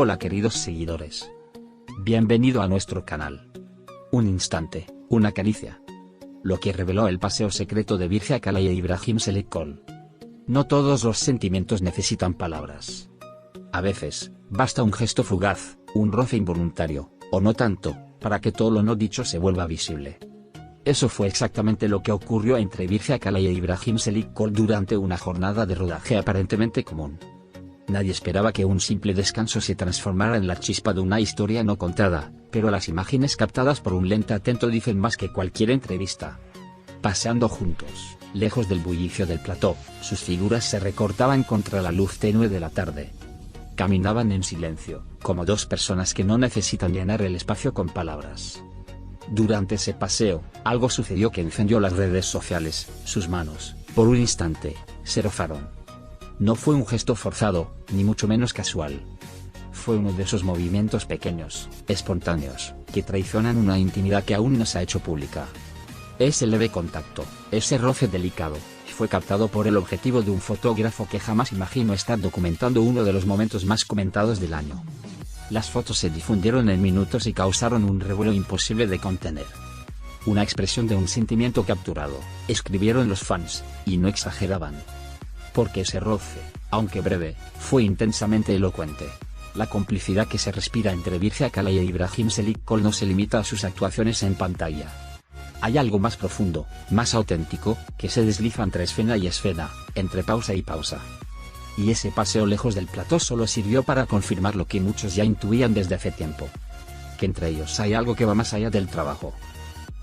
Hola queridos seguidores. Bienvenido a nuestro canal. Un instante, una caricia. Lo que reveló el paseo secreto de Virgia Calay e Ibrahim Selikol. No todos los sentimientos necesitan palabras. A veces, basta un gesto fugaz, un roce involuntario, o no tanto, para que todo lo no dicho se vuelva visible. Eso fue exactamente lo que ocurrió entre Virgia Calay e Ibrahim Selikol durante una jornada de rodaje aparentemente común. Nadie esperaba que un simple descanso se transformara en la chispa de una historia no contada, pero las imágenes captadas por un lente atento dicen más que cualquier entrevista. Paseando juntos, lejos del bullicio del plató, sus figuras se recortaban contra la luz tenue de la tarde. Caminaban en silencio, como dos personas que no necesitan llenar el espacio con palabras. Durante ese paseo, algo sucedió que encendió las redes sociales. Sus manos, por un instante, se rozaron. No fue un gesto forzado, ni mucho menos casual. Fue uno de esos movimientos pequeños, espontáneos, que traicionan una intimidad que aún no se ha hecho pública. Ese leve contacto, ese roce delicado, fue captado por el objetivo de un fotógrafo que jamás imaginó estar documentando uno de los momentos más comentados del año. Las fotos se difundieron en minutos y causaron un revuelo imposible de contener. Una expresión de un sentimiento capturado, escribieron los fans, y no exageraban. Porque ese roce, aunque breve, fue intensamente elocuente. La complicidad que se respira entre Virgia Calay e Ibrahim Selikol no se limita a sus actuaciones en pantalla. Hay algo más profundo, más auténtico, que se desliza entre escena y escena, entre pausa y pausa. Y ese paseo lejos del plató solo sirvió para confirmar lo que muchos ya intuían desde hace tiempo. Que entre ellos hay algo que va más allá del trabajo.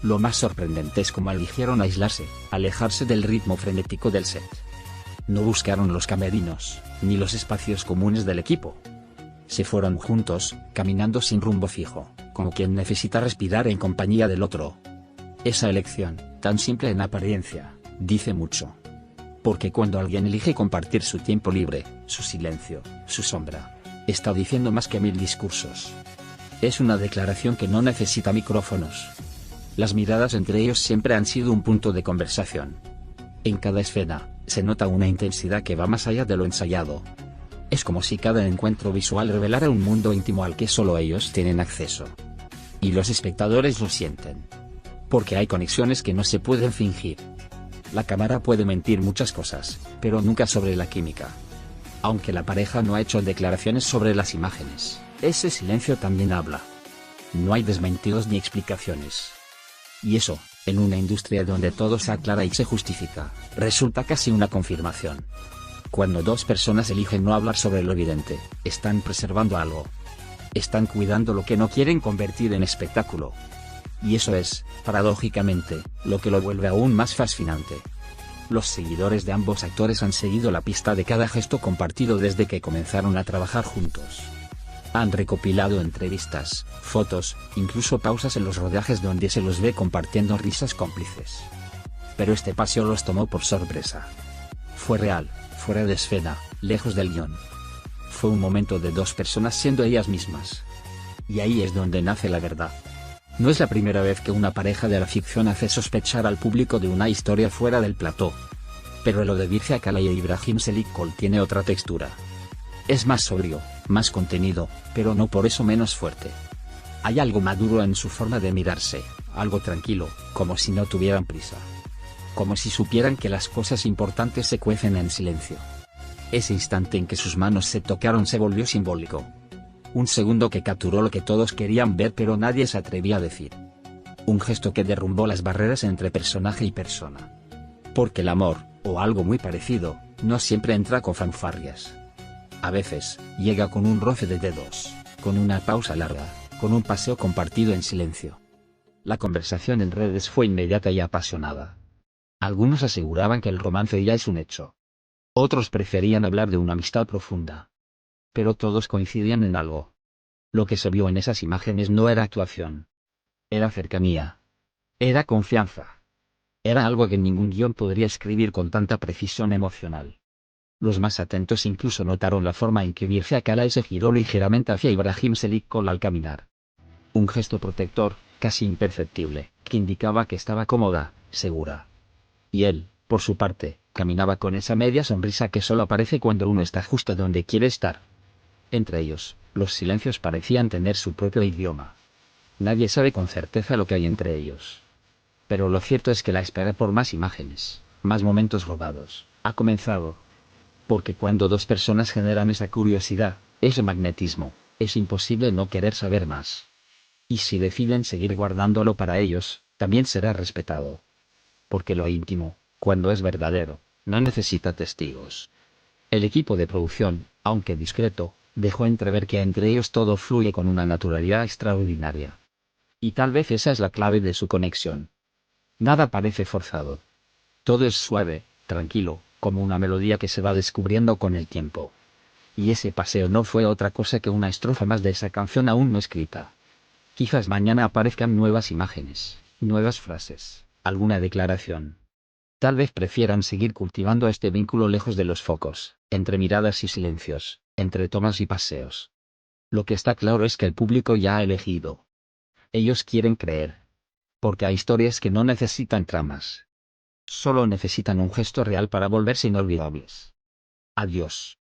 Lo más sorprendente es cómo eligieron aislarse, alejarse del ritmo frenético del set. No buscaron los camerinos, ni los espacios comunes del equipo. Se fueron juntos, caminando sin rumbo fijo, como quien necesita respirar en compañía del otro. Esa elección, tan simple en apariencia, dice mucho. Porque cuando alguien elige compartir su tiempo libre, su silencio, su sombra, está diciendo más que 1000 discursos. Es una declaración que no necesita micrófonos. Las miradas entre ellos siempre han sido un punto de conversación. En cada escena, se nota una intensidad que va más allá de lo ensayado. Es como si cada encuentro visual revelara un mundo íntimo al que solo ellos tienen acceso. Y los espectadores lo sienten. Porque hay conexiones que no se pueden fingir. La cámara puede mentir muchas cosas, pero nunca sobre la química. Aunque la pareja no ha hecho declaraciones sobre las imágenes, ese silencio también habla. No hay desmentidos ni explicaciones. Y eso, en una industria donde todo se aclara y se justifica, resulta casi una confirmación. Cuando dos personas eligen no hablar sobre lo evidente, están preservando algo. Están cuidando lo que no quieren convertir en espectáculo. Y eso es, paradójicamente, lo que lo vuelve aún más fascinante. Los seguidores de ambos actores han seguido la pista de cada gesto compartido desde que comenzaron a trabajar juntos. Han recopilado entrevistas, fotos, incluso pausas en los rodajes donde se los ve compartiendo risas cómplices. Pero este paseo los tomó por sorpresa. Fue real, fuera de escena, lejos del guión. Fue un momento de dos personas siendo ellas mismas. Y ahí es donde nace la verdad. No es la primera vez que una pareja de la ficción hace sospechar al público de una historia fuera del plató. Pero lo de Virgia Calay e Ibrahim Selikol tiene otra textura. Es más sobrio, más contenido, pero no por eso menos fuerte. Hay algo maduro en su forma de mirarse, algo tranquilo, como si no tuvieran prisa. Como si supieran que las cosas importantes se cuecen en silencio. Ese instante en que sus manos se tocaron se volvió simbólico. Un segundo que capturó lo que todos querían ver pero nadie se atrevía a decir. Un gesto que derrumbó las barreras entre personaje y persona. Porque el amor, o algo muy parecido, no siempre entra con fanfarrias. A veces, llega con un roce de dedos, con una pausa larga, con un paseo compartido en silencio. La conversación en redes fue inmediata y apasionada. Algunos aseguraban que el romance ya es un hecho. Otros preferían hablar de una amistad profunda. Pero todos coincidían en algo. Lo que se vio en esas imágenes no era actuación. Era cercanía. Era confianza. Era algo que ningún guión podría escribir con tanta precisión emocional. Los más atentos incluso notaron la forma en que Virgia Calay se giró ligeramente hacia Ibrahim Selikol al caminar. Un gesto protector, casi imperceptible, que indicaba que estaba cómoda, segura. Y él, por su parte, caminaba con esa media sonrisa que solo aparece cuando uno está justo donde quiere estar. Entre ellos, los silencios parecían tener su propio idioma. Nadie sabe con certeza lo que hay entre ellos. Pero lo cierto es que la espera por más imágenes, más momentos robados, ha comenzado. Porque cuando dos personas generan esa curiosidad, ese magnetismo, es imposible no querer saber más. Y si deciden seguir guardándolo para ellos, también será respetado. Porque lo íntimo, cuando es verdadero, no necesita testigos. El equipo de producción, aunque discreto, dejó entrever que entre ellos todo fluye con una naturalidad extraordinaria. Y tal vez esa es la clave de su conexión. Nada parece forzado. Todo es suave, tranquilo, como una melodía que se va descubriendo con el tiempo. Y ese paseo no fue otra cosa que una estrofa más de esa canción aún no escrita. Quizás mañana aparezcan nuevas imágenes, nuevas frases, alguna declaración. Tal vez prefieran seguir cultivando este vínculo lejos de los focos, entre miradas y silencios, entre tomas y paseos. Lo que está claro es que el público ya ha elegido. Ellos quieren creer. Porque hay historias que no necesitan tramas. Solo necesitan un gesto real para volverse inolvidables. Adiós.